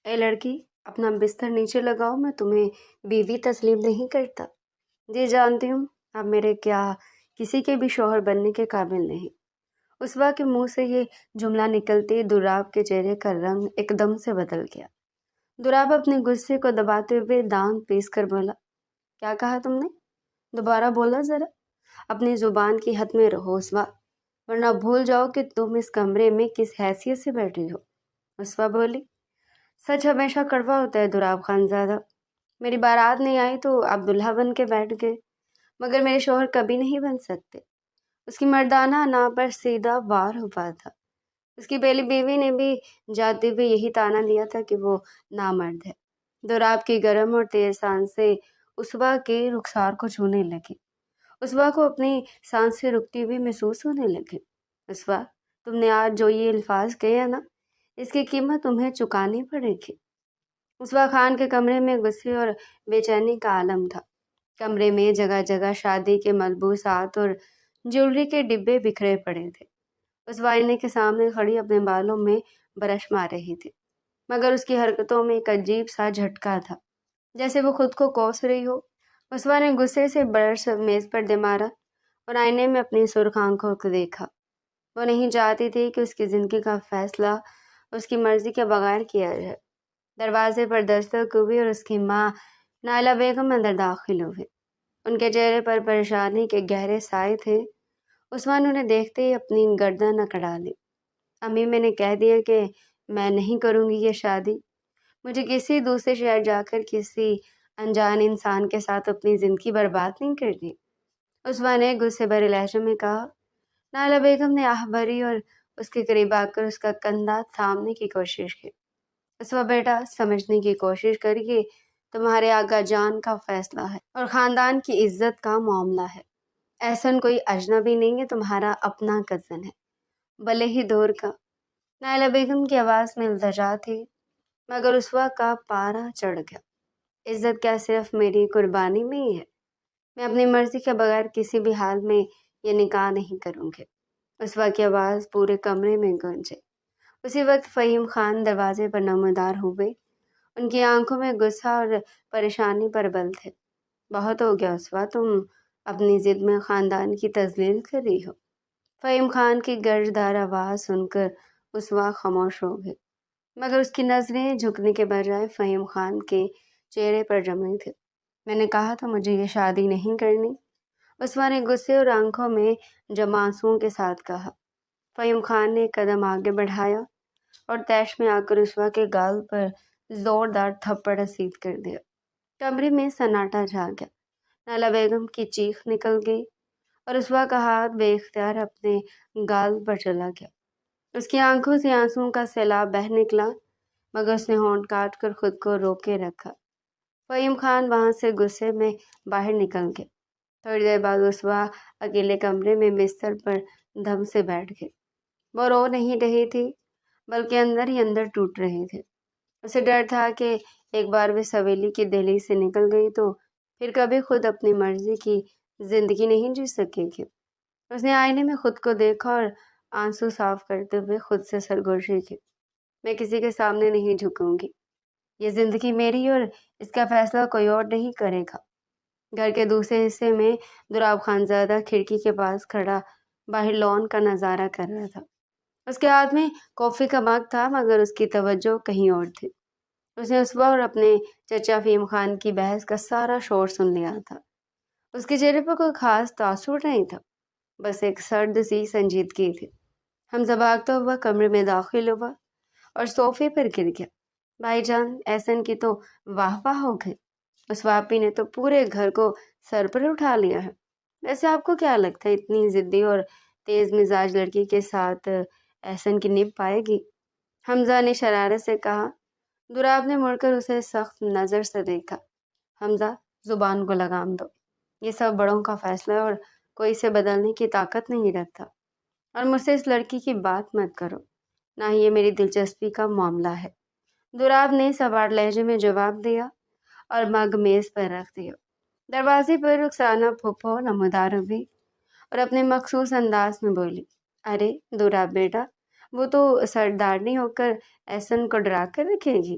اے لڑکی، اپنا بستر نیچے لگاؤ، میں تمہیں بیوی تسلیم نہیں کرتا۔ جی جانتی ہوں، اب میرے کیا کسی کے بھی شوہر بننے کے قابل نہیں۔ اسوا کے منہ سے یہ جملہ نکلتے ہی دراب کے چہرے کا رنگ ایک دم سے بدل گیا۔ دراب اپنے غصے کو دباتے ہوئے دانت پیس کر بولا، کیا کہا تم نے؟ دوبارہ بولا ذرا۔ اپنی زبان کی حد میں رہو اسوا، ورنہ بھول جاؤ کہ تم اس کمرے میں کس حیثیت سے بیٹھی ہو۔ اسوا بولی، سچ ہمیشہ کڑوا ہوتا ہے دراب خان زادہ۔ میری بارات نہیں آئی تو آپ دلہا بن کے بیٹھ گئے، مگر میرے شوہر کبھی نہیں بن سکتے۔ اس کی مردانہ نا پر سیدھا وار ہوا تھا۔ اس کی پہلی بیوی نے بھی جاتے ہوئے یہی تانا دیا تھا کہ وہ نامرد ہے۔ دراب کی گرم اور تیز سانسیں اسوا کے رخسار کو چھونے لگی۔ اسوا کو اپنی سانسیں رکتی ہوئی محسوس ہونے لگی۔ اسوا، تم نے آج جو یہ الفاظ کہے نا، اس کی قیمت تمہیں چکانی پڑے گی۔ اسوا خان کے کمرے میں غصے اور بے چینی کا عالم تھا۔ کمرے میں جگہ جگہ شادی کے ملبوسات اور جیولری کے ڈبے بکھرے پڑے تھے۔ اسوا آئینے کے سامنے کھڑی اپنے بالوں میں برش مار رہی تھی، مگر اس کی حرکتوں میں ایک عجیب سا جھٹکا تھا، جیسے وہ خود کو کوس رہی ہو۔ اسوا نے غصے سے برش میز پر دے مارا اور آئینے میں اپنی سرخ آنکھوں کو دیکھا۔ وہ نہیں چاہتی تھی کہ اس کی زندگی کا فیصلہ اس کی مرضی کے بغیر کیا جائے۔ دروازے پر دستک ہوئی اور اس کی ماں نائلہ بیگم اندر داخل ہوئی۔ ان کے چہرے پر پریشانی کے گہرے سائے تھے۔ اسوا نے انہیں دیکھتے ہی اپنی گردن اکڑا لی۔ امی، میں نے کہہ دیا کہ میں نہیں کروں گی یہ شادی۔ مجھے کسی دوسرے شہر جا کر کسی انجان انسان کے ساتھ اپنی زندگی برباد نہیں کرنی۔ اسوا نے غصے بھرے لہجے میں کہا۔ نائلہ بیگم نے آہ بھری اور اس کے قریب آ کر اس کا کندھا تھامنے کی کوشش کی۔ اسوا بیٹا، سمجھنے کی کوشش کریے، تمہارے آقا جان کا فیصلہ ہے اور خاندان کی عزت کا معاملہ ہے۔ احسن کوئی اجنبی نہیں ہے، تمہارا اپنا کزن ہے، بھلے ہی دور کا۔ نائلہ بیگم کی آواز میں التجا تھی، مگر اسوا کا پارا چڑھ گیا۔ عزت کیا صرف میری قربانی میں ہی ہے؟ میں اپنی مرضی کے بغیر کسی بھی حال میں یہ نکاح نہیں کروں گی۔ اسوا کی آواز پورے کمرے میں گونجی۔ اسی وقت فہیم خان دروازے پر نمودار ہوئے۔ ان کی آنکھوں میں غصہ اور پریشانی پربل تھے۔ بہت ہو گیا اسوا، تم اپنی ضد میں خاندان کی تذلیل کر رہی ہو۔ فہیم خان کی گرجدار آواز سن کر اسوا خاموش ہو گئی، مگر اس کی نظریں جھکنے کے بجائے فہیم خان کے چہرے پر جمی تھی۔ میں نے کہا تھا مجھے یہ شادی نہیں کرنی، اسوا نے غصے اور آنکھوں میں جمع آنسوؤں کے ساتھ کہا۔ فہیم خان نے ایک قدم آگے بڑھایا اور طیش میں آ کر اسوا کے گال پر زوردار تھپڑ رسید کر دیا۔ کمرے میں سناٹا چھا گیا۔ نائلہ بیگم کی چیخ نکل گئی اور اسوا کا ہاتھ بے اختیار اپنے گال پر چلا گیا۔ اس کی آنکھوں سے آنسوؤں کا سیلاب بہہ نکلا، مگر اس نے ہونٹ کاٹ کر خود کو روکے رکھا۔ فہیم خان وہاں سے غصے میں باہر نکل گئے۔ تھوڑی دیر بعد اسوا اکیلے کمرے میں بستر پر دم سے بیٹھ گئی۔ وہ رو نہیں رہی تھی، بلکہ اندر ہی اندر ٹوٹ رہی تھی۔ اسے ڈر تھا کہ ایک بار وہ اس حویلی کی دہلیز سے نکل گئی تو پھر کبھی خود اپنی مرضی کی زندگی نہیں جی سکے گی۔ اس نے آئینے میں خود کو دیکھا اور آنسو صاف کرتے ہوئے خود سے سرگوشی کی، میں کسی کے سامنے نہیں جھکوں گی۔ یہ زندگی میری اور اس کا فیصلہ کوئی اور نہیں کرے گا۔ گھر کے دوسرے حصے میں دراب خان زادہ کھڑکی کے پاس کھڑا باہر لان کا نظارہ کر رہا تھا۔ اس کے ہاتھ میں کافی کا مگ تھا، مگر اس کی توجہ کہیں اور تھی۔ اس نے اسوا اور اپنے چچا فہیم خان کی بحث کا سارا شور سن لیا تھا۔ اس کے چہرے پر کوئی خاص تاثر نہیں تھا، بس ایک سرد سی سنجیدگی تھی۔ حمزہ بھاگتا ہوا کمرے میں داخل ہوا اور صوفے پر گر گیا۔ بھائی جان، احسن کی تو واہ واہ ہو گئی، اس واپی نے تو پورے گھر کو سر پر اٹھا لیا ہے۔ ویسے آپ کو کیا لگتا ہے اتنی ضدی اور تیز مزاج لڑکی کے ساتھ احسن کی نبھ پائے گی؟ حمزہ نے شرارت سے کہا۔ دراب نے مڑ کر اسے سخت نظر سے دیکھا۔ حمزہ، زبان کو لگام دو، یہ سب بڑوں کا فیصلہ ہے اور کوئی اسے بدلنے کی طاقت نہیں رکھتا، اور مجھ سے اس لڑکی کی بات مت کرو، نہ ہی یہ میری دلچسپی کا معاملہ ہے۔ دراب نے سوار لہجے میں جواب دیا اور مگ میز پر رکھ دیا۔ دروازے پر رخسانہ پھوپھو نمودار ہوئی اور اپنے مخصوص انداز میں بولی، ارے دراب بیٹا، وہ تو سردارنی ہو کر احسن کو ڈرا کر رکھے گی۔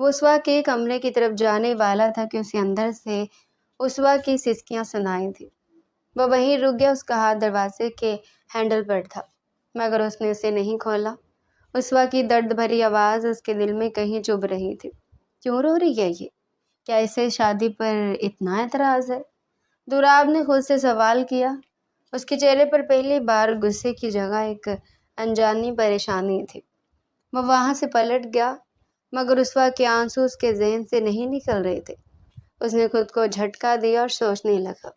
وہ اسوا کے کمرے کی طرف جانے والا تھا کہ اسے اندر سے اسوا کی سسکیاں سنائی تھی۔ وہ وہیں رک گیا، اس کا ہاتھ دروازے کے ہینڈل پر تھا، مگر اس نے اسے نہیں کھولا۔ اسوا کی درد بھری آواز اس کے دل میں کہیں چبھ رہی تھی۔ کیوں رو رہی ہے یہ؟ کیا اسے شادی پر اتنا اعتراض ہے؟ دوراب نے خود سے سوال کیا۔ اس کے چہرے پر پہلی بار غصے کی جگہ ایک انجانی پریشانی تھی۔ وہ وہاں سے پلٹ گیا، مگر اسوا کے آنسو اس کے ذہن سے نہیں نکل رہے تھے۔ اس نے خود کو جھٹکا دیا اور سوچنے لگا،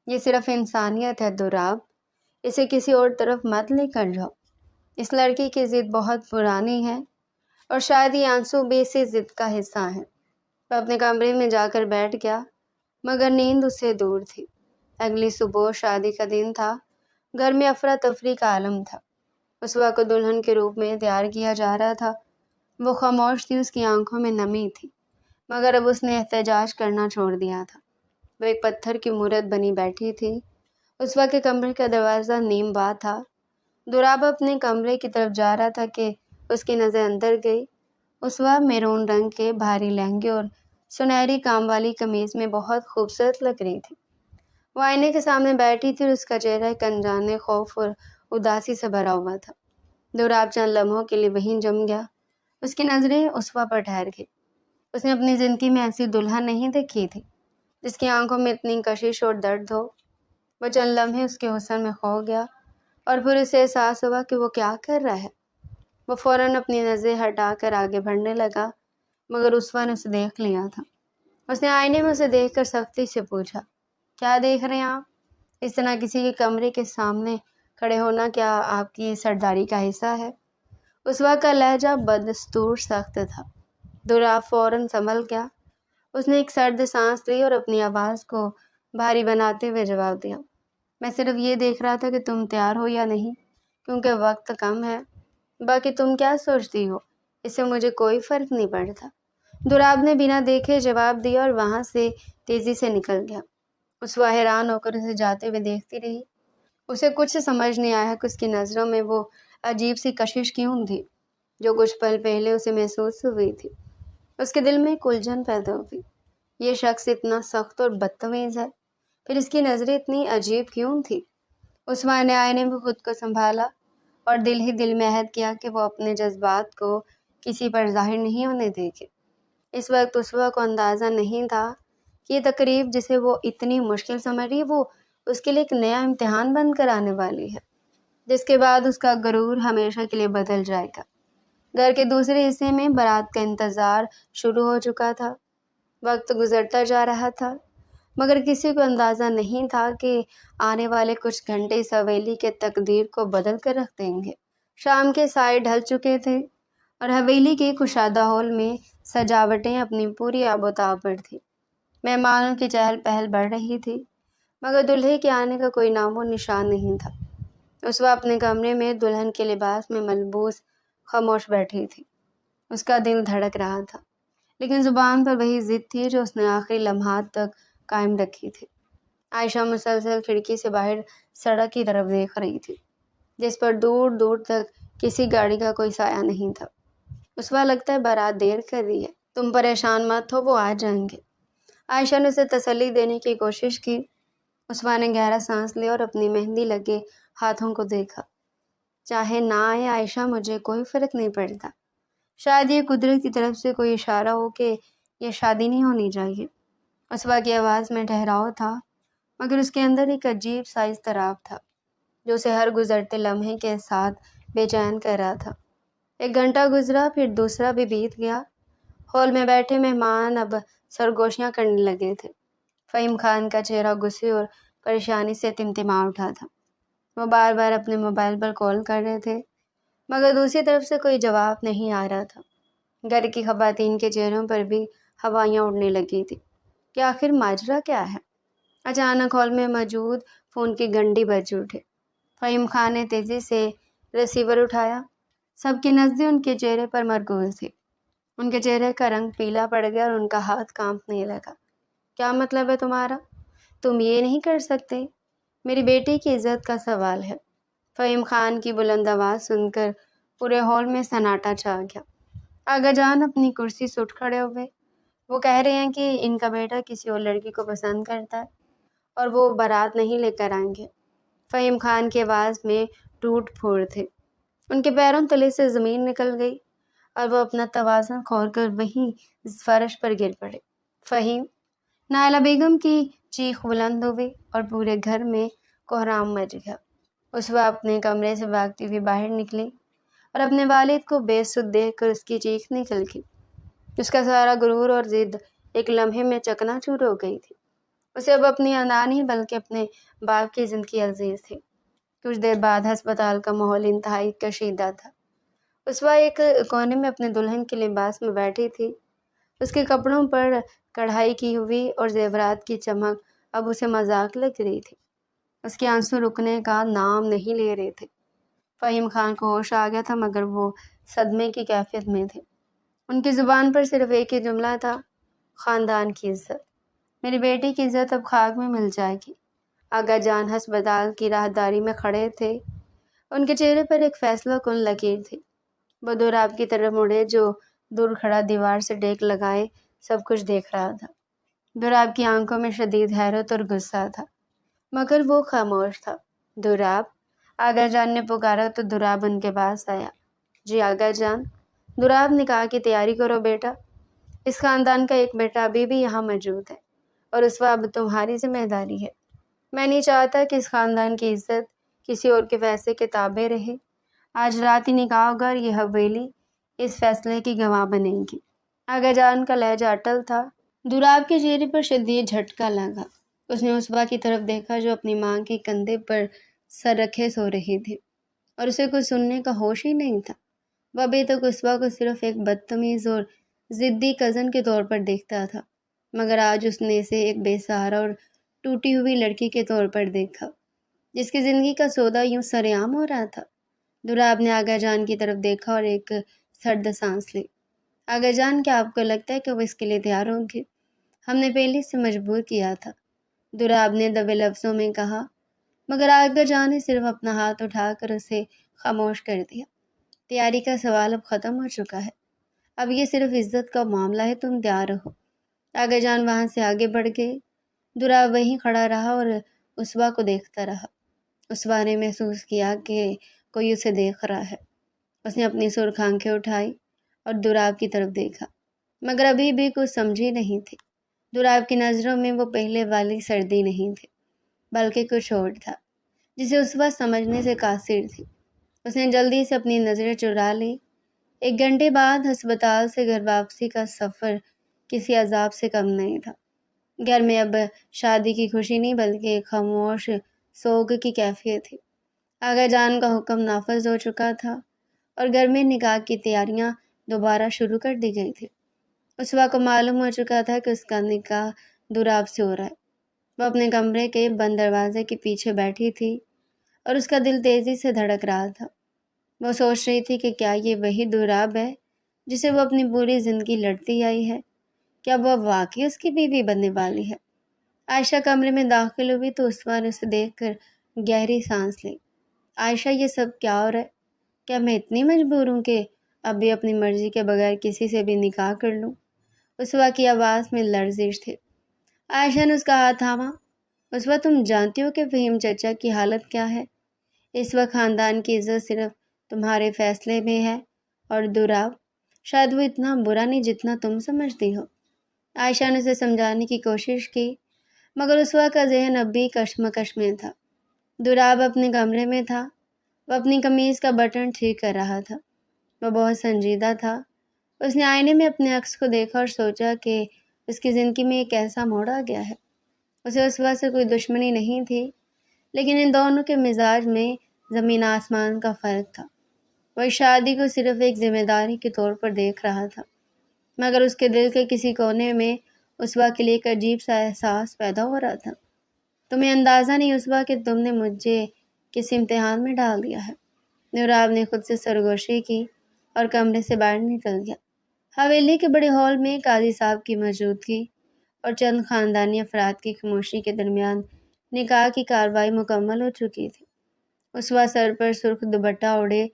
یہ صرف انسانیت ہے دوراب، اسے کسی اور طرف مت لے کر جاؤ۔ اس لڑکی کی ضد بہت پرانی ہے اور شاید یہ آنسو بھی اسی ضد کا حصہ ہیں۔ وہ اپنے کمرے میں جا کر بیٹھ گیا، مگر نیند اس سے دور تھی۔ اگلی صبح شادی کا دن تھا، گھر میں افراتفری کا عالم تھا۔ اسوا کو دلہن کے روپ میں تیار کیا جا رہا تھا۔ وہ خاموش تھی، اس کی آنکھوں میں نمی تھی، مگر اب اس نے احتجاج کرنا چھوڑ دیا تھا۔ وہ ایک پتھر کی مورت بنی بیٹھی تھی۔ اسوا کے کمرے کا دروازہ نیم وا تھا۔ دوراب اپنے کمرے کی طرف جا رہا تھا کہ اس کی نظر اندر گئی۔ اسوا میرون رنگ کے بھاری لہنگے اور سنہری کام والی قمیض میں بہت خوبصورت لگ رہی تھی۔ وہ آئینے کے سامنے بیٹھی تھی اور اس کا چہرہ ایک انجانے خوف اور اداسی سے بھرا ہوا تھا۔ دوراب چند لمحوں کے لیے وہیں جم گیا۔ اس کی نظریں اسوا پر ٹھہر گئی۔ اس نے اپنی زندگی میں ایسی دلہن نہیں دیکھی تھی جس کی آنکھوں میں اتنی کشش اور درد ہو۔ وہ چند لمحے اس کے حسن میں کھو گیا اور پھر اسے احساس ہوا کہ وہ کیا کر رہا ہے۔ وہ فوراً اپنی نظریں ہٹا کر آگے بڑھنے لگا، مگر اسوا نے اسے دیکھ لیا تھا۔ اس نے آئینے میں اسے دیکھ کر سختی سے پوچھا، کیا دیکھ رہے ہیں آپ؟ اس طرح کسی کے کمرے کے سامنے کھڑے ہونا کیا آپ کی سرداری کا حصہ ہے؟ اسوا کا لہجہ بدستور سخت تھا۔ دوراب فوراً سنبھل گیا۔ اس نے ایک سرد سانس لی اور اپنی آواز کو بھاری بناتے ہوئے جواب دیا، میں صرف یہ دیکھ رہا تھا کہ تم تیار ہو یا نہیں، کیونکہ وقت کم ہے۔ باقی تم کیا سوچتی ہو، اس سے مجھے کوئی فرق نہیں پڑتا۔ دوراب نے بنا دیکھے جواب دیا اور وہاں سے تیزی سے نکل گیا۔ اسوا حیران ہو کر اسے جاتے ہوئے دیکھتی رہی۔ اسے کچھ سمجھ نہیں آیا کہ اس کی نظروں میں وہ عجیب سی کشش کیوں تھی جو کچھ پل پہلے اسے محسوس ہوئی تھی۔ اس کے دل میں ایک الجھن پیدا ہوئی۔ یہ شخص اتنا سخت اور بدتمیز ہے، پھر اس کی نظریں اتنی عجیب کیوں تھی؟ اسوا نے آئینے میں خود کو سنبھالا اور دل ہی دل میں عہد کیا کہ وہ اپنے جذبات کو کسی پر ظاہر نہیں ہونے دے گی۔ اس وقت اسوا کو اندازہ نہیں تھا کہ یہ تقریب جسے وہ اتنی مشکل سمجھ رہی وہ اس کے لیے ایک نیا امتحان بن کر آنے والی ہے، جس کے بعد اس کا غرور ہمیشہ کے لیے بدل جائے گا۔ گھر کے دوسرے حصے میں بارات کا انتظار شروع ہو چکا تھا۔ وقت گزرتا جا رہا تھا، مگر کسی کو اندازہ نہیں تھا کہ آنے والے کچھ گھنٹے اس حویلی کے تقدیر کو بدل کر رکھ دیں گے۔ شام کے سائے ڈھل چکے تھے اور حویلی کے کشادہ ہال میں سجاوٹیں اپنی پوری آب و تاب پر تھیں۔ مہمانوں کی چہل پہل بڑھ رہی تھی، مگر دلہے کے آنے کا کوئی نام و نشان نہیں تھا۔ اسوا اپنے کمرے میں دلہن کے لباس میں ملبوس خاموش بیٹھی تھی۔ اس کا دل دھڑک رہا تھا، لیکن زبان پر وہی ضد تھی جو اس نے آخری لمحات تک قائم رکھی تھی۔ عائشہ مسلسل کھڑکی سے باہر سڑک کی طرف دیکھ رہی تھی، جس پر دور دور تک کسی گاڑی کا کوئی سایہ نہیں تھا۔ اسوا، لگتا ہے بارات دیر کر رہی ہے، تم پریشان مت ہو، وہ آ جائیں گے۔ عائشہ نے اسے تسلی دینے کی کوشش کی۔ اسوا نے گہرا سانس لیا اور اپنی مہندی لگے ہاتھوں کو دیکھا۔ چاہے نہ آئے عائشہ، مجھے کوئی فرق نہیں پڑتا۔ شاید یہ قدرت کی طرف سے کوئی اشارہ ہو کہ یہ شادی نہیں ہونی چاہیے۔ اسوا کی آواز میں ٹھہراؤ تھا، مگر اس کے اندر ایک عجیب سا اضطراب تھا جو اسے ہر گزرتے لمحے کے ساتھ بے چین کر رہا تھا۔ ایک گھنٹہ گزرا، پھر دوسرا بھی بیت گیا۔ ہال میں بیٹھے مہمان اب سرگوشیاں کرنے لگے تھے۔ فہیم خان کا چہرہ غصے اور پریشانی سے تمتما اٹھا تھا۔ وہ بار بار اپنے موبائل پر کال کر رہے تھے، مگر دوسری طرف سے کوئی جواب نہیں آ رہا تھا۔ گھر کی خواتین کے چہروں پر بھی ہوائیاں اڑنے لگی تھی کہ آخر ماجرا کیا ہے۔ اچانک ہال میں موجود فون کی گھنٹی بج اٹھے۔ فہیم خان نے تیزی سے ریسیور اٹھایا۔ سب کی نظریں ان کے چہرے پر مرکوز تھی۔ ان کے چہرے کا رنگ پیلا پڑ گیا اور ان کا ہاتھ کانپنے لگا۔ کیا مطلب ہے تمہارا؟ تم یہ نہیں کر سکتے، میری بیٹی کی عزت کا سوال ہے۔ فہیم خان کی بلند آواز سن کر پورے ہال میں سناٹا چھا گیا۔ آغا جان اپنی کرسی سے اٹھ کھڑے ہوئے۔ وہ کہہ رہے ہیں کہ ان کا بیٹا کسی اور لڑکی کو پسند کرتا ہے اور وہ بارات نہیں لے کر آئیں گے۔ فہیم خان کی آواز میں ٹوٹ پھوڑ تھے۔ ان کے پیروں تلے سے زمین نکل گئی اور وہ اپنا توازن کھو کر وہیں فرش پر گر پڑے۔ فہیم! نائلہ بیگم کی چیخ بلند ہوئی اور پورے گھر میں کوہرام مچ گیا۔ اسوا اپنے کمرے سے بھاگتی ہوئی باہر نکلی اور اپنے والد کو بے سدھ دیکھ کر اس کی چیخ نکل گئی۔ اس کا سارا غرور اور ضد ایک لمحے میں چکنا چور ہو گئی تھی۔ اسے اب اپنی انا نہیں بلکہ اپنے باپ کی زندگی عزیز تھی۔ کچھ دیر بعد ہسپتال کا ماحول انتہائی کشیدہ تھا۔ اسوا ایک کونے میں اپنے دلہن کے لباس میں بیٹھی تھی۔ اس کے کپڑوں پر کڑھائی کی ہوئی اور زیورات کی چمک اب اسے مذاق لگ رہی تھی۔ اس کے آنسو رکنے کا نام نہیں لے رہے تھے۔ فہیم خان کو ہوش آ گیا تھا مگر وہ صدمے کی کیفیت میں تھے۔ ان کی زبان پر صرف ایک ہی جملہ تھا، خاندان کی عزت۔ میری بیٹی کی عزت اب خاک میں مل جائے گی۔ آغا جان ہسپتال کی راہداری میں کھڑے تھے۔ ان کے چہرے پر ایک فیصلہ کن لکیر تھی۔ وہ دوراب کی طرف مڑے جو دور کھڑا دیوار سے ٹیک لگائے سب کچھ دیکھ رہا تھا۔ دوراب کی آنکھوں میں شدید حیرت اور غصہ تھا مگر وہ خاموش تھا۔ دوراب! آغا جان نے پکارا تو دوراب ان کے پاس آیا۔ جی آغا جان۔ دوراب نے کہا کہ تیاری کرو بیٹا۔ اس خاندان کا ایک بیٹا ابھی بھی یہاں موجود ہے اور اس وقت اب تمہاری ذمہ داری ہے۔ میں نہیں چاہتا کہ اس خاندان کی عزت کسی اور کے فیصلے کے تابع رہے۔ آج رات ہی نکاح ہوگا اور یہ حویلی اس فیصلے کی گواہ بنے گی۔ آغا جان کا لہجہ اٹل تھا۔ دوراب کے چہرے پر شدید جھٹکا لگا۔ اس نے اسوا کی طرف دیکھا جو اپنی ماں کے کندھے پر سر رکھے سو رہی تھی اور اسے کچھ سننے کا ہوش ہی نہیں تھا۔ وہ ابھی تک اسوا کو صرف ایک بدتمیز اور ضدی کزن کے طور پر دیکھتا تھا مگر آج اس نے اسے ایک بے سہارا اور ٹوٹی ہوئی لڑکی کے طور پر دیکھا جس کی زندگی کا سودا یوں سرعام ہو رہا تھا۔ دوراب نے آغا جان کی طرف دیکھا اور ایک سرد سانس لی۔ آغا جان، کیا آپ کو لگتا ہے کہ وہ اس کے لیے تیار ہوں گے؟ ہم نے پہلے سے مجبور کیا تھا، دوراب نے دبے لفظوں میں کہا مگر آغا جان نے صرف اپنا ہاتھ اٹھا کر اسے خاموش کر دیا۔ تیاری کا سوال اب ختم ہو چکا ہے، اب یہ صرف عزت کا معاملہ ہے، تم تیار رہو۔ آغا جان وہاں سے آگے بڑھ گئے۔ دوراب وہیں کھڑا رہا اور اسوا کو دیکھتا رہا۔ اسوا نے محسوس کیا کہ کوئی اسے دیکھ رہا ہے۔ اس نے اپنی سرخ آنکھیں اٹھائی اور دوراب کی طرف دیکھا مگر ابھی بھی کچھ سمجھی نہیں تھی۔ دوراب کی نظروں میں وہ پہلے والی سردی نہیں تھی بلکہ کچھ اور تھا جسے اسوا سمجھنے سے قاصر تھی۔ اس نے جلدی سے اپنی نظریں چرا لی۔ 1 گھنٹے بعد ہسپتال سے گھر واپسی کا سفر کسی عذاب سے کم نہیں تھا۔ گھر میں اب شادی کی خوشی نہیں بلکہ ایک خاموش سوگ کی کیفیت تھی۔ آغا جان کا حکم نافذ ہو چکا تھا اور گھر میں نکاح کی تیاریاں دوبارہ شروع کر دی گئی تھی۔ اسوا کو معلوم ہو چکا تھا کہ اس کا نکاح دوراب سے ہو رہا ہے۔ وہ اپنے کمرے کے بند دروازے کے پیچھے بیٹھی تھی اور اس کا دل تیزی سے دھڑک رہا تھا۔ وہ سوچ رہی تھی کہ کیا یہ وہی دوراب ہے جسے وہ اپنی پوری زندگی لڑتی آئی ہے؟ کیا وہ واقعی اس کی بیوی بننے والی ہے؟ عائشہ کمرے میں داخل ہوئی تو اسوا نے اسے دیکھ کر گہری سانس لی۔ عائشہ، یہ سب کیا ہو رہا ہے؟ کیا میں اتنی مجبور ہوں کہ اب بھی اپنی مرضی کے بغیر کسی سے بھی نکاح کر لوں؟ اسوا کی آواز میں لرزش تھی۔ عائشہ نے اس کا ہاتھ تھاما۔ اسوا، تم جانتی ہو کہ فہیم چچا کی حالت کیا ہے؟ اس وقت خاندان کی عزت صرف تمہارے فیصلے میں ہے اور دوراب شاید وہ اتنا برا نہیں جتنا تم سمجھتی ہو۔ عائشہ نے اسے سمجھانے کی کوشش کی مگر اسوا کا ذہن اب بھی کشمکش میں تھا۔ دوراب اپنے کمرے میں تھا۔ وہ اپنی قمیض کا بٹن ٹھیک کر رہا تھا۔ وہ بہت سنجیدہ تھا۔ اس نے آئینے میں اپنے عکس کو دیکھا اور سوچا کہ اس کی زندگی میں ایک ایسا موڑ آ گیا ہے۔ اسے اسوا سے کوئی دشمنی نہیں تھی لیکن ان دونوں کے مزاج میں زمین آسمان کا فرق تھا۔ وہ اس شادی کو صرف ایک ذمہ داری کے طور پر دیکھ رہا تھا مگر اس کے دل کے کسی کونے میں اسوا کے لیے ایک عجیب سا احساس پیدا ہو رہا تھا۔ تمہیں اندازہ نہیں اسوا کہ تم نے مجھے کس امتحان میں ڈال دیا ہے۔ دوراب نے خود سے سرگوشی کی اور کمرے سے باہر نکل گیا۔ حویلی کے بڑے ہال میں قاضی صاحب کی موجودگی اور چند خاندانی افراد کی خاموشی کے درمیان نکاح کی کارروائی مکمل ہو چکی تھی۔ اسوا سر پر سرخ دوپٹہ اوڑھے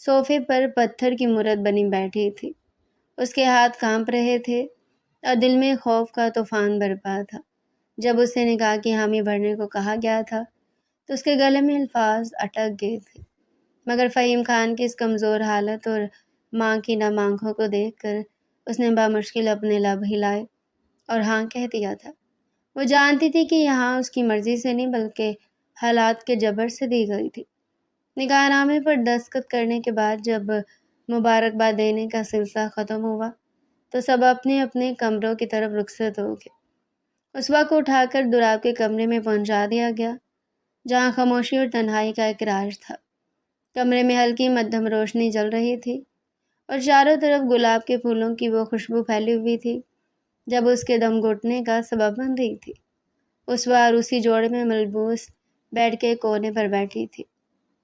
صوفے پر پتھر کی مورت بنی بیٹھی تھی اس کے ہاتھ کانپ رہے تھے اور دل میں خوف کا طوفان برپا تھا۔ جب اس سے نکاح کی حامی بھرنے کو کہا گیا تھا تو اس کے گلے میں الفاظ اٹک گئے تھے، مگر فہیم خان کی اس کمزور حالت اور ماں کی نم آنکھوں کو دیکھ کر اس نے بامشکل اپنے لب ہلائے اور ہاں کہہ دیا تھا۔ وہ جانتی تھی کہ یہاں اس کی مرضی سے نہیں بلکہ حالات کے جبر سے دی گئی تھی۔ نکاح نامے پر دستخط کرنے کے بعد جب مبارکباد دینے کا سلسلہ ختم ہوا تو سب اپنے اپنے کمروں کی طرف رخصت ہو گئے۔ اسوا کو اٹھا کر دوراب کے کمرے میں پہنچا دیا گیا، جہاں خاموشی اور تنہائی کا ایک راج تھا۔ کمرے میں ہلکی مدھم روشنی جل رہی تھی اور چاروں طرف گلاب کے پھولوں کی وہ خوشبو پھیلی ہوئی تھی جب اس کے دم گھٹنے کا سبب بن رہی تھی۔ اسوا اسی جوڑے میں ملبوس بیٹھ کے کونے پر بیٹھی تھی۔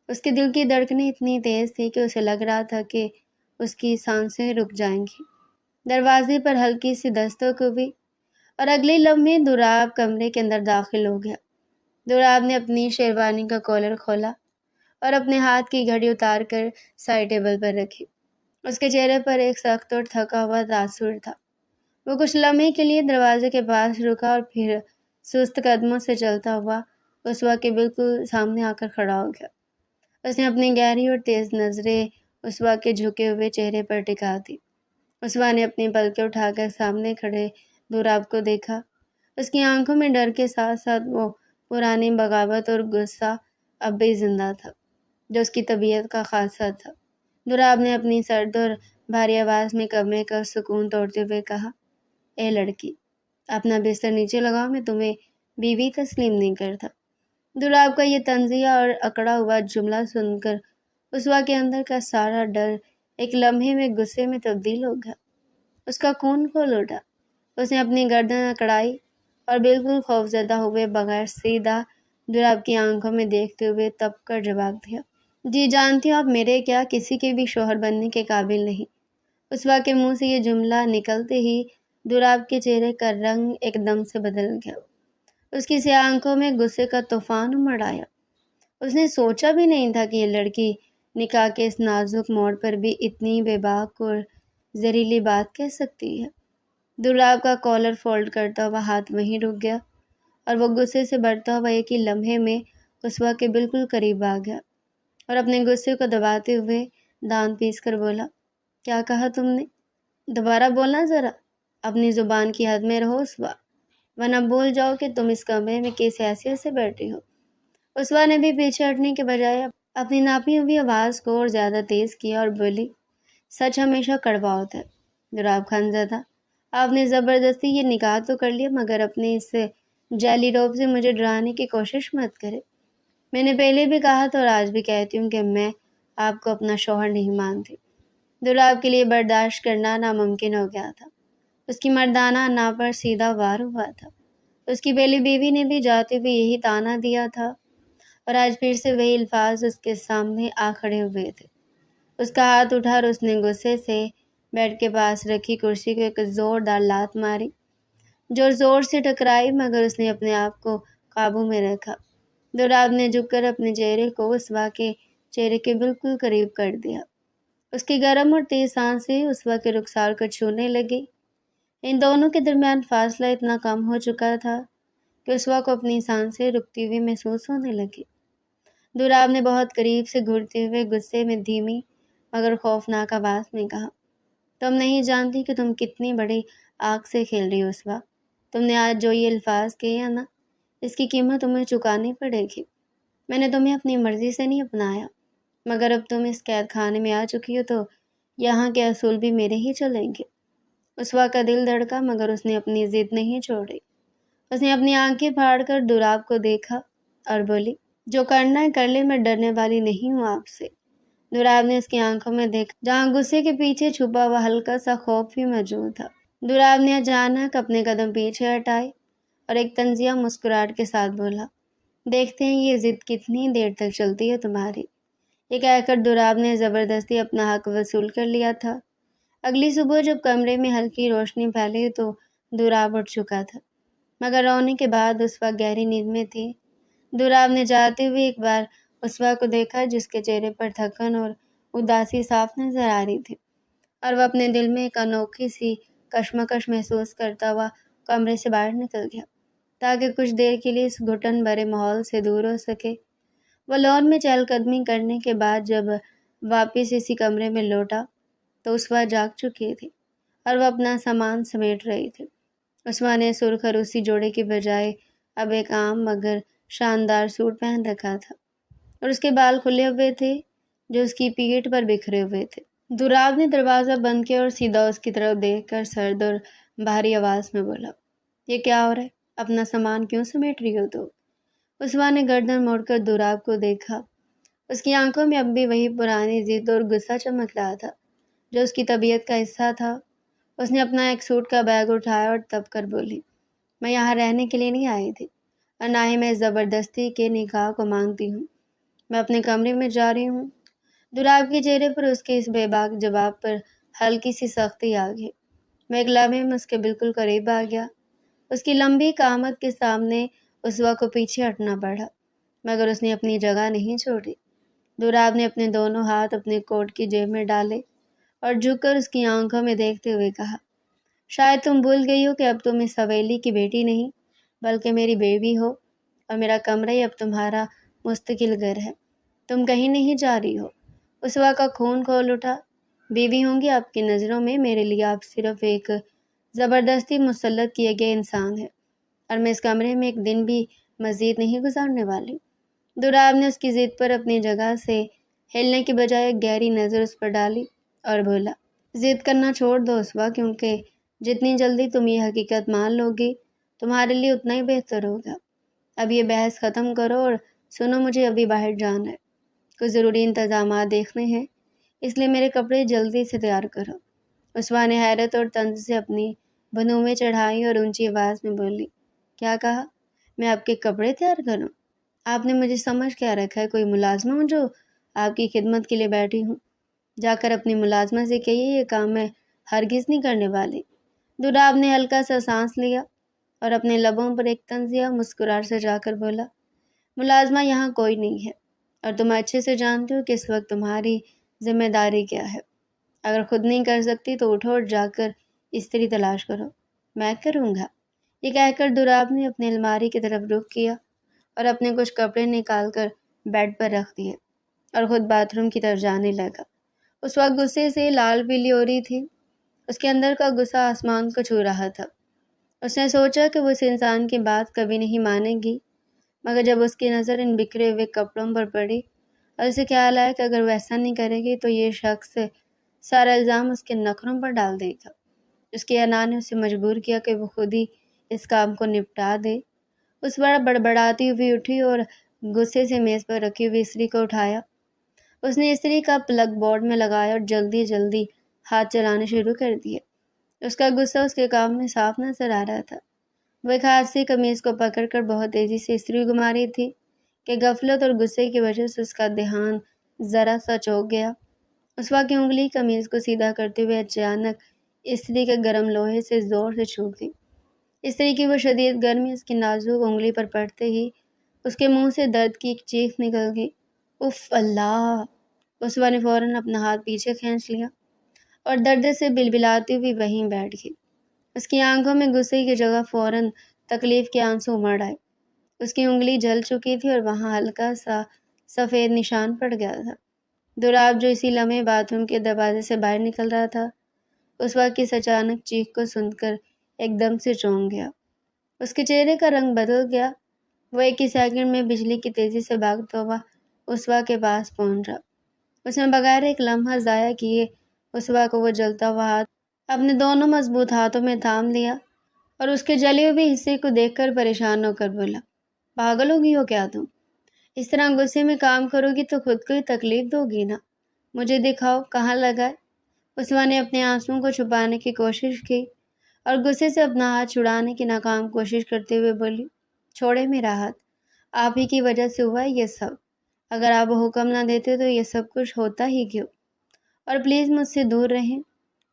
اس کے دل کی دھڑکنیں اتنی تیز تھی کہ اسے لگ رہا تھا کہ اس کی سانسیں رک جائیں گی۔ دروازے پر ہلکی سی دستک ہوئی اور اگلے لمحے دوراب کمرے کے اندر داخل ہو گیا۔ دوراب نے اپنی شیروانی کا کالر کھولا اور اپنے ہاتھ کی گھڑی اتار کر سائڈ ٹیبل پر رکھی۔ اس کے چہرے پر ایک سخت اور تھکا ہوا تاثر تھا۔ وہ کچھ لمحے کے لیے دروازے کے پاس رکا اور پھر سست قدموں سے چلتا ہوا اسوا کے بالکل سامنے آ کر کھڑا ہو گیا۔ اس نے اپنی گہری اور تیز نظریں اسوا کے جھکے ہوئے چہرے پر ٹکا دی۔ اسوا نے اپنی پلکیں اٹھا کر سامنے کھڑے دوراب کو دیکھا۔ اس کی آنکھوں میں ڈر کے ساتھ ساتھ وہ پرانی بغاوت اور غصہ اب بھی زندہ تھا جو اس کی طبیعت کا خاصہ تھا۔ دوراب نے اپنی سرد اور بھاری آواز میں کمرے کا سکون توڑتے ہوئے کہا، اے لڑکی، اپنا بستر نیچے لگاؤ، میں تمہیں بیوی تسلیم نہیں کرتا۔ دوراب کا یہ طنزیہ اور اکڑا ہوا جملہ سن کر اسوا کے اندر کا سارا ڈر ایک لمحے میں غصے میں تبدیل ہو گیا۔ اس کا خون کھول اٹھا۔ اس نے اپنی گردن اکڑائی اور بالکل خوفزدہ ہوئے بغیر سیدھا دوراب کی آنکھوں میں دیکھتے ہوئے تپ کر جواب دیا، جی جانتی ہوں آپ میرے کیا کسی کے بھی شوہر بننے کے قابل نہیں۔ اسوا کے منہ سے یہ جملہ نکلتے ہی دوراب کے چہرے کا رنگ ایک دم سے بدل گیا۔ اس کی سیاہ آنکھوں میں غصے کا طوفان امڑ آیا۔ اس نے سوچا بھی نہیں تھا کہ یہ لڑکی نکاح کے اس نازک موڑ پر بھی اتنی بے باک اور زہریلی بات کہہ سکتی ہے۔ دوراب کا کالر فولڈ کرتا ہوا ہاتھ وہیں رک گیا اور وہ غصے سے بڑھتا ہوا ایک ہی لمحے میں اسوا کے بالکل قریب آ گیا اور اپنے غصے کو دباتے ہوئے دانت پیس کر بولا، کیا کہا تم نے؟ دوبارہ بولنا ذرا، اپنی زبان کی حد میں رہو اسوا، ورنہ بھول جاؤ کہ تم اس کمرے میں کس حیثیت سے بیٹھی ہو۔ اسوا نے بھی پیچھے ہٹنے کے بجائے اپنی ناپی ہوئی آواز کو اور زیادہ تیز کیا اور بولی، سچ ہمیشہ کڑوا ہوتا ہے۔ دوراب کھنجا تھا، آپ نے زبردستی یہ نکاح تو کر لیا، مگر اپنے اس جعلی روب سے مجھے ڈرانے کی کوشش مت کرے۔ میں نے پہلے بھی کہا تھا اور آج بھی کہتی ہوں کہ میں آپ کو اپنا شوہر نہیں مانتی۔ دوراب کے لیے برداشت کرنا ناممکن ہو گیا تھا۔ اس کی مردانہ انا پر سیدھا وار ہوا تھا۔ اس کی پہلی بیوی نے بھی جاتے ہوئے یہی طعنہ دیا تھا اور آج پھر سے وہی الفاظ اس کے سامنے آ کھڑے ہوئے تھے۔ اس کا ہاتھ اٹھا اور اس نے غصے سے بیڈ کے پاس رکھی کرسی کو ایک زوردار لات ماری جو زور سے ٹکرائی، مگر اس نے اپنے آپ کو قابو میں رکھا۔ دوراب نے جھک کر اپنے چہرے کو اسوا کے چہرے کے بالکل قریب کر دیا۔ اس کی گرم اور تیز سانسیں اسوا کے رخسار کو چھونے لگی۔ ان دونوں کے درمیان فاصلہ اتنا کم ہو چکا تھا کہ اسوا کو اپنی سانسیں رکتی ہوئی محسوس ہونے لگی۔ دوراب نے بہت قریب سے گھرتے ہوئے غصے میں دھیمی مگر خوفناک آواز میں کہا، تم نہیں جانتی کہ تم کتنی بڑی آگ سے کھیل رہی ہو اسوا۔ تم نے آج جو یہ الفاظ کہے ہیں نا، اس کی قیمت تمہیں چکانی پڑے گی۔ میں نے تمہیں اپنی مرضی سے نہیں اپنایا، مگر اب تم اس قید خانے میں آ چکی ہو تو یہاں کے اصول بھی میرے ہی چلیں گے۔ اسوا کا دل دھڑکا، مگر اس نے اپنی ضد نہیں چھوڑی۔ اس نے اپنی آنکھیں پھاڑ کر دوراب کو دیکھا اور بولی، جو کرنا ہے کر لے، میں ڈرنے والی نہیں ہوں آپ سے۔ دوراب نے اس کی آنکھوں میں دیکھا جہاں غصے کے پیچھے چھپا ہوا ہلکا سا خوف بھی موجود تھا۔ دوراب نے اچانک اپنے قدم پیچھے ہٹائے اور ایک طنزیہ مسکراہٹ کے ساتھ بولا، دیکھتے ہیں یہ ضد کتنی دیر تک چلتی ہے تمہاری۔ یہ کہہ کر دوراب نے زبردستی اپنا حق وصول کر لیا تھا۔ اگلی صبح جب کمرے میں ہلکی روشنی پھیلی تو دوراب اٹھ چکا تھا، مگر رونے کے بعد اسوا گہری نیند میں تھی۔ دوراب نے جاتے ہوئے ایک بار اسوا کو دیکھا جس کے چہرے پر تھکن اور اداسی صاف نظر آ رہی تھی۔ اور وہ اپنے دل میں ایک انوکھی سی کشمکش محسوس کرتا ہوا کمرے سے باہر نکل گیا تاکہ کچھ دیر کے لیے اس گھٹن بھرے ماحول سے دور ہو سکے۔ وہ لان میں چہل قدمی کرنے کے بعد جب واپس اسی کمرے میں لوٹا تو اسوا جاگ چکی تھی اور وہ اپنا سامان سمیٹ رہی تھی۔ اسوا نے سرخ روسی جوڑے کی بجائے اب ایک عام مگر شاندار سوٹ پہن رکھا تھا اور اس کے بال کھلے ہوئے تھے جو اس کی پیٹھ پر بکھرے ہوئے تھے۔ دوراب نے دروازہ بند کیا اور سیدھا اس کی طرف دیکھ کر سرد اور بھاری آواز میں بولا، یہ کیا ہو رہا ہے؟ اپنا سامان کیوں سمیٹ رہی ہو تو؟ اسوا نے گردن موڑ کر دوراب کو دیکھا۔ اس کی آنکھوں میں اب بھی وہی پرانی ضد اور غصہ چمک رہا تھا جو اس کی طبیعت کا حصہ تھا۔ اس نے اپنا ایک سوٹ کا بیگ اٹھایا اور تب کر بولی، میں یہاں رہنے کے لیے نہیں آئی تھی اور نہ ہی میں زبردستی کے نکاح کو مانگتی ہوں۔ میں اپنے کمرے میں جا رہی ہوں۔ دوراب کے چہرے پر اس کے اس بے باک جواب پر ہلکی سی سختی آ گئی۔ وہ ایک لمحے میں اس کے بالکل قریب آ گیا۔ اس کی لمبی قامت کے سامنے اسوا کو پیچھے ہٹنا پڑا مگر اس نے اپنی جگہ نہیں چھوڑی۔ دوراب نے اپنے دونوں ہاتھ اپنے کوٹ کی جیب میں ڈالے اور جھک کر اس کی آنکھوں میں دیکھتے ہوئے کہا، شاید تم بھول گئی ہو کہ اب تم اس حویلی کی بیٹی نہیں بلکہ میری بیوی ہو اور میرا کمرہ ہی اب تمہارا مستقل گھر ہے۔ تم کہیں نہیں جا رہی ہو۔ اسوا کا خون کھول اٹھا۔ بیوی ہوں گی آپ کی نظروں میں میرے لیے آپ صرف ایک زبردستی مسلط کیے گئے انسان ہے اور میں اس کمرے میں ایک دن بھی مزید نہیں گزارنے والی۔ دوراب نے اس کی ضد پر اپنی جگہ سے ہلنے کی بجائے ایک گہری نظر اس پر ڈالی اور بولا، ضد کرنا چھوڑ دو اسوا، کیونکہ جتنی جلدی تم یہ حقیقت مان لو گی تمہارے لیے اتنا ہی بہتر ہوگا۔ اب یہ بحث ختم کرو اور سنو، مجھے ابھی باہر جانا ہے، کچھ ضروری انتظامات دیکھنے ہیں، اس لیے میرے کپڑے جلدی سے تیار کرو۔ اسوا نے حیرت اور طنز سے اپنی بندوقیں چڑھائی اور اونچی آواز میں بولی، کیا کہا؟ میں آپ کے کپڑے تیار کروں؟ آپ نے مجھے سمجھ کیا رکھا ہے؟ کوئی ملازمہ ہوں جو آپ کی خدمت کے لیے بیٹھی ہوں؟ جا کر اپنی ملازمہ سے کہیے یہ کام میں ہرگز نہیں کرنے والی۔ دوراب نے ہلکا سا سانس لیا اور اپنے لبوں پر ایک طنزیہ مسکراہٹ سے جا کر بولا، ملازمہ یہاں کوئی نہیں ہے اور تم اچھے سے جانتے ہو کہ اس وقت تمہاری ذمہ داری کیا ہے۔ اگر خود نہیں کر سکتی تو اٹھو اور جا کر استری تلاش کرو، میں کروں گا۔ یہ کہہ کر دوراب نے اپنی الماری کی طرف رخ کیا اور اپنے کچھ کپڑے نکال کر بیڈ پر رکھ دیے اور خود باتھ روم کی طرف جانے لگا۔ اس وقت غصے سے لال پیلی ہو رہی تھی۔ اس کے اندر کا غصہ آسمان کو چھو رہا تھا۔ اس نے سوچا کہ وہ اس انسان کی بات کبھی نہیں مانے گی، مگر جب اس کی نظر ان بکھرے ہوئے کپڑوں پر پڑی اور اسے خیال آیا کہ اگر وہ ایسا نہیں کرے گی تو یہ شخص سارا الزام اس کے نخروں پر ڈال دے گا، اس کی انا نے اسے مجبور کیا کہ وہ خود ہی اس کام کو نپٹا دے۔ اس بڑا بڑبڑاتی ہوئی اٹھی اور غصے سے میز پر رکھی ہوئی استری کو اٹھایا۔ اس نے استری کا پلگ بورڈ میں لگایا اور جلدی جلدی ہاتھ چلانے شروع کر دیے۔ اس کا غصہ اس کے کام میں صاف نظر آ رہا تھا۔ وہ ایک ہاتھ سے قمیض کو پکڑ کر بہت تیزی سے استری گھما رہی تھی کہ غفلت اور غصے کی وجہ سے اس کا دھیان ذرا سا چوک گیا۔ اسوا کی انگلی قمیض کو سیدھا کرتے ہوئے اچانک استری کے گرم لوہے سے زور سے چھو گئی۔ استری کی وہ شدید گرمی اس کی نازک انگلی پر پڑتے ہی اس کے منہ سے درد کی ایک چیخ نکل گئی، اف اللہ! اسوا نے فوراً اپنا ہاتھ پیچھے کھینچ لیا اور درد سے بلبلاتی ہوئی وہیں بیٹھ گئی۔ اس کی آنکھوں میں غصے کی جگہ فوراً تکلیف کے آنسو امڑ آئے۔ اس کی انگلی جل چکی تھی اور وہاں ہلکا سا سفید نشان پڑ گیا تھا۔ دوراب جو اسی لمحے باتھ روم کے دروازے سے باہر نکل رہا تھا، اسوا کی اس اچانک چیخ کو سن کر ایک دم سے چونک گیا۔ اس کے چہرے کا رنگ بدل گیا۔ وہ ایک ہی سیکنڈ میں بجلی کی تیزی سے بھاگتا ہوا اسوا کے پاس پہنچا۔ اس نے بغیر ایک لمحہ ضائع کیے اسوا کو وہ جلتا ہوا ہاتھ اپنے دونوں مضبوط ہاتھوں میں تھام لیا اور اس کے جلے ہوئے حصے کو دیکھ کر پریشان ہو کر بولا، پاگل ہو گئی ہو کیا تم؟ اس طرح غصے میں کام کرو گی تو خود کو ہی تکلیف دو گی نا۔ مجھے دکھاؤ کہاں لگا ہے۔ اسوا نے اپنے آنسوؤں کو چھپانے کی کوشش کی اور غصے سے اپنا ہاتھ چھڑانے کی ناکام کوشش کرتے ہوئے بولی، چھوڑے میرا ہاتھ، آپ ہی کی وجہ سے ہوا ہے یہ سب۔ اگر آپ حکم نہ دیتے تو یہ سب کچھ ہوتا ہی کیوں؟ اور پلیز مجھ سے دور رہیں۔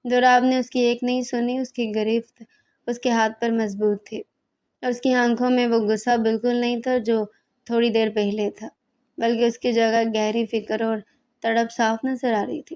دوراب نے اس کی ایک نہیں سنی۔ اس کی گرفت اس کے ہاتھ پر مضبوط تھی اور اس کی آنکھوں میں وہ غصہ بالکل نہیں تھا جو تھوڑی دیر پہلے تھا، بلکہ اس کی جگہ گہری فکر اور تڑپ صاف نظر آ رہی تھی۔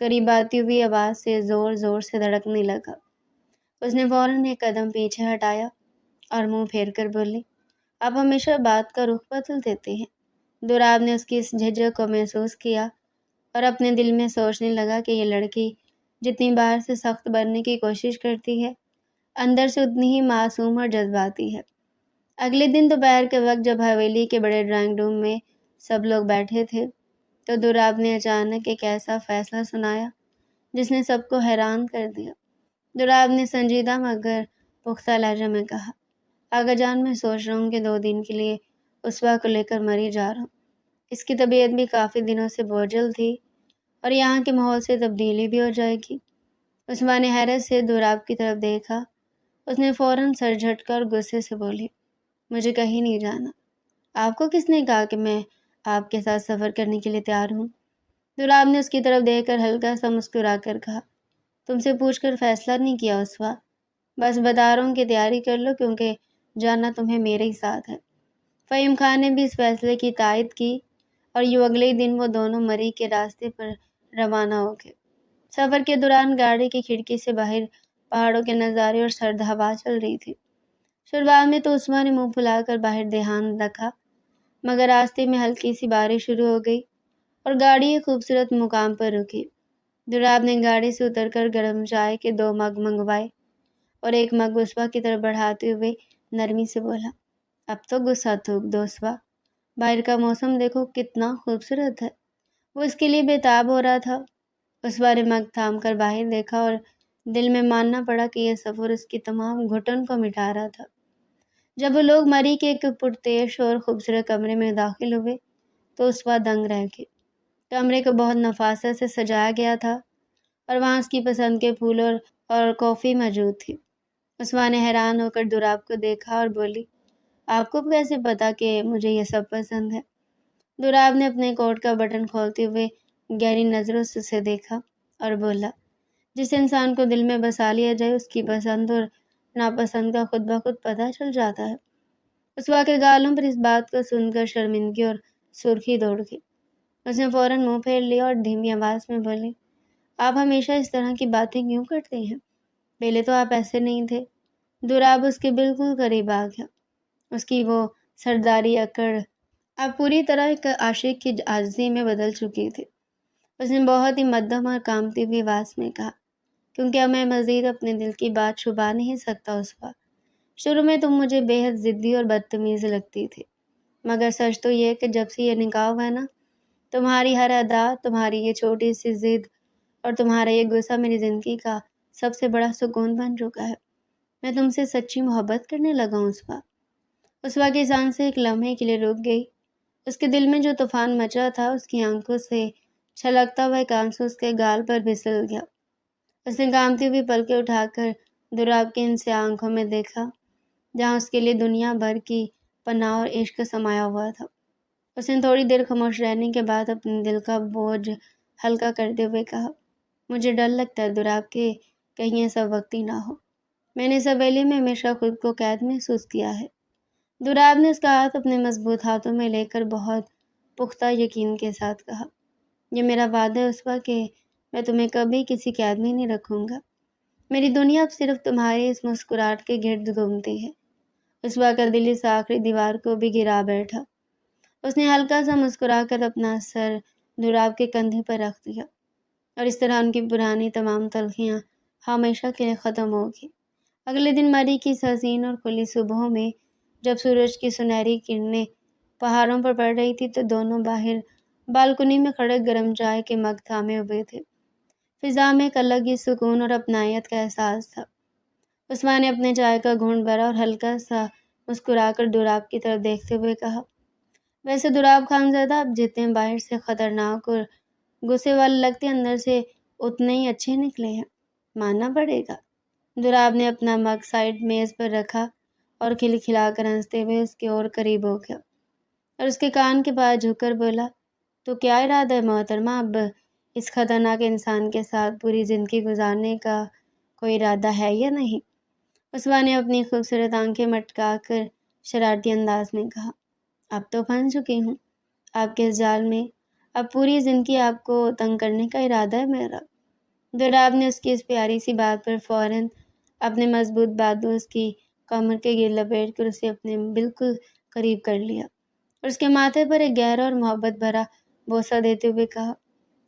قریب آتی ہوئی آواز سے زور زور سے دھڑکنے لگا۔ اس نے فوراً ایک قدم پیچھے ہٹایا اور منہ پھیر کر بولی، آپ ہمیشہ بات کا رخ بدل دیتے ہیں۔ دوراب نے اس کی اس جھجک کو محسوس کیا اور اپنے دل میں سوچنے لگا کہ یہ لڑکی جتنی باہر سے سخت بننے کی کوشش کرتی ہے، اندر سے اتنی ہی معصوم اور جذباتی ہے۔ اگلے دن دوپہر کے وقت جب حویلی کے بڑے ڈرائنگ روم میں سب لوگ بیٹھے تھے تو دوراب نے اچانک ایک ایسا فیصلہ سنایا جس نے سب کو حیران کر دیا۔ دوراب نے سنجیدہ مگر پختہ لہجے میں کہا، آغا جان، میں سوچ رہا ہوں کہ 2 دن کے لیے اسوا کو لے کر مری جا رہا ہوں۔ اس کی طبیعت بھی کافی دنوں سے بوجھل تھی اور یہاں کے ماحول سے تبدیلی بھی ہو جائے گی۔ اسوا نے حیرت سے دوراب کی طرف دیکھا۔ اس نے فوراً سر جھٹکا اور غصے سے بولی، مجھے کہیں نہیں جانا۔ آپ کو کس نے کہا کہ میں آپ کے ساتھ سفر کرنے کے لیے تیار ہوں؟ دوراب نے اس کی طرف دیکھ کر ہلکا سا مسکرا کر کہا، تم سے پوچھ کر فیصلہ نہیں کیا اسوا، بس بتا رہا ہوں کہ تیاری کر لو کیونکہ جانا تمہیں میرے ہی ساتھ ہے۔ فہیم خان نے بھی اس فیصلے کی تائید کی اور یوں اگلے ہی دن وہ دونوں مری کے راستے پر روانہ ہو گئے۔ سفر کے دوران گاڑی کی کھڑکی سے باہر پہاڑوں کے نظارے اور سرد ہوا چل رہی تھی۔ شروعات میں تو اسما نے منہ پھلا کر باہر دھیان رکھا، مگر راستے میں ہلکی سی بارش شروع ہو گئی اور گاڑی ایک خوبصورت مقام پر رکی۔ دوراب نے گاڑی سے اتر کر گرم چائے کے 2 مگ منگوائے اور ایک مگ اسوا کی طرف بڑھاتے ہوئے نرمی سے بولا، اب تو غصہ تھوک دو اسوا، باہر کا موسم دیکھو کتنا خوبصورت ہے۔ وہ اس کے لیے بےتاب ہو رہا تھا۔ اسوا نے مگ تھام کر باہر دیکھا اور دل میں ماننا پڑا کہ یہ سفر اس کی تمام گھٹن کو مٹا رہا تھا۔ جب وہ لوگ مری کے ایک پرتعیش اور خوبصورت کمرے میں داخل ہوئے تو اسوا دنگ رہ گئی۔ کمرے کو بہت نفاست سے سجایا گیا تھا اور وہاں اس کی پسند کے پھول اور کافی موجود تھی۔ اسوا نے حیران ہو کر دوراب کو دیکھا اور بولی، آپ کو کیسے پتا کہ مجھے یہ سب پسند ہے؟ دوراب نے اپنے کوٹ کا بٹن کھولتے ہوئے گہری نظروں سے اسے دیکھا اور بولا، جس انسان کو دل میں بسا لیا جائے اس کی پسند اور ناپسند کا خود بخود پتہ چل جاتا ہے۔ اسوا کے گالوں پر اس بات کو سن کر شرمندگی اور سرخی دوڑ گئی۔ اس نے فوراً منہ پھیر لیا اور دھیمی آواز میں بولی، آپ ہمیشہ اس طرح کی باتیں کیوں کرتے ہیں؟ پہلے تو آپ ایسے نہیں تھے۔ دوراب اس کے بالکل قریب آ گیا۔ اس کی وہ سرداری اکڑ اب پوری طرح ایک عاشق کی عاجزی میں بدل چکی تھی۔ اس نے بہت ہی مدھم اور کانپتی ہوئی آواز میں کہا، کیونکہ اب میں مزید اپنے دل کی بات چھپا نہیں سکتا اسوا۔ شروع میں تم مجھے بے حد ضدی اور بدتمیز لگتی تھی، مگر سچ تو یہ ہے کہ جب سے یہ نکاح ہوا ہے نا، تمہاری ہر ادا، تمہاری یہ چھوٹی سی ضد اور تمہارا یہ غصہ میری زندگی کا سب سے بڑا سکون بن چکا ہے۔ میں تم سے سچی محبت کرنے لگا ہوں اسوا۔ اسوا کی سانسیں ایک لمحے کے لیے رک گئی۔ اس کے دل میں جو طوفان مچا تھا اس کی آنکھوں سے چھلکتا ہوا ایک آنسو اس کے گال پر پھسل گیا۔ اس نے کانپتی ہوئی پلکیں اٹھا کر دوراب کی ان سے آنکھوں میں دیکھا جہاں اس کے لیے دنیا بھر کی پناہ اور عشق سمایا ہوا تھا۔ اس نے تھوڑی دیر خاموش رہنے کے بعد اپنے دل کا بوجھ ہلکا کرتے ہوئے کہا، مجھے ڈر لگتا ہے دوراب کہ کہیں یہ سب وقتی نہ ہو۔ میں نے اس حویلی میں ہمیشہ خود کو قید محسوس کیا ہے۔ دوراب نے اس کا ہاتھ اپنے مضبوط ہاتھوں میں لے کر بہت پختہ یقین کے ساتھ کہا، یہ میرا وعدہ ہے اسوا کہ میں تمہیں کبھی کسی قید میں نہیں رکھوں گا۔ میری دنیا اب صرف تمہاری اس مسکراہٹ کے گرد گھومتی ہے۔ اسوا کا دل اس آخری دیوار کو بھی گرا بیٹھا۔ اس نے ہلکا سا مسکرا کر اپنا سر دوراب کے کندھے پر رکھ دیا اور اس طرح ان کی پرانی تمام تلخیاں ہمیشہ کے لیے ختم ہو گئی۔ اگلے دن مری کی اس حسین اور کھلی صبحوں میں جب سورج کی سنہری کرنیں پہاڑوں پر پڑ رہی تھی تو دونوں باہر بالکنی میں کھڑے گرم چائے کے مگ تھامے ہوئے تھے۔ فضا میں ایک الگ ہی سکون اور اپنائیت کا احساس تھا۔ اسما نے اپنے چائے کا گھونٹ بھرا اور ہلکا سا مسکرا کر دوراب کی طرف دیکھتے ہوئے کہا، ویسے دوراب خانزادہ آپ جتنے باہر سے خطرناک اور غصے والے لگتے اندر سے اتنے ہی اچھے نکلے ہیں، ماننا پڑے گا۔ دوراب نے اپنا مگ سائڈ میز پر رکھا اور کھلکھلا کر ہنستے ہوئے اس کے اور قریب ہو گیا اور اس کے کان کے پاس جھک کر بولا، تو کیا ارادہ ہے محترمہ، اب اس خطرناک انسان کے ساتھ پوری زندگی گزارنے کا کوئی ارادہ ہے یا نہیں؟ اسوا نے اپنی خوبصورت آنکھیں مٹکا کر شرارتی انداز میں کہا، اب تو پھنس چکی ہوں آپ کے اس جال میں، اب پوری زندگی آپ کو تنگ کرنے کا ارادہ ہے میرا؟ دراب نے اس کی اس پیاری سی بات پر فوراً اپنے مضبوط بازو اس کی کمر کے گر لپیٹ کر اسے اپنے بالکل قریب کر لیا اور اس کے ماتھے پر ایک گہرا اور محبت بھرا بوسہ دیتے ہوئے کہا،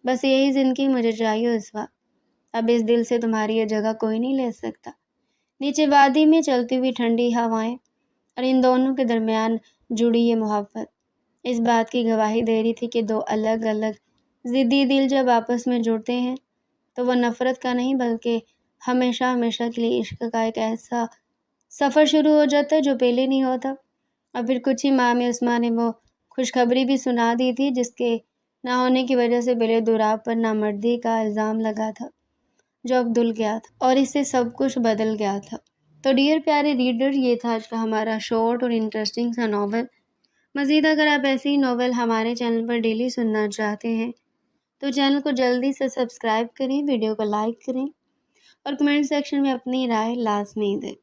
بس یہی زندگی مجھے چاہیے اسوا، اب اس دل سے تمہاری یہ جگہ کوئی نہیں لے سکتا۔ نیچے وادی میں چلتی ہوئی ٹھنڈی ہوائیں اور ان دونوں کے درمیان جڑی یہ محبت اس بات کی گواہی دے رہی تھی کہ دو الگ الگ ضدی دل جب آپس میں جڑتے ہیں تو وہ نفرت کا نہیں بلکہ ہمیشہ ہمیشہ کے لیے عشق کا ایک ایسا سفر شروع ہو جاتا ہے جو پہلے نہیں ہوتا۔ اور پھر کچھ ہی ماہ میں عثمان نے وہ خوشخبری بھی سنا دی تھی جس کے نہ ہونے کی وجہ سے پہلے دراب پر نامردی کا الزام لگا تھا، جو اب دھل گیا تھا اور اس سے سب کچھ بدل گیا تھا۔ تو ڈیئر پیارے ریڈر، یہ تھا آج کا ہمارا شارٹ اور انٹرسٹنگ سا ناول۔ مزید اگر آپ ایسے ہی ناول ہمارے چینل پر ڈیلی سننا چاہتے ہیں تو چینل کو جلدی سے سبسکرائب کریں، ویڈیو کو لائک کریں اور کمنٹ سیکشن میں اپنی رائے لازمی دیں۔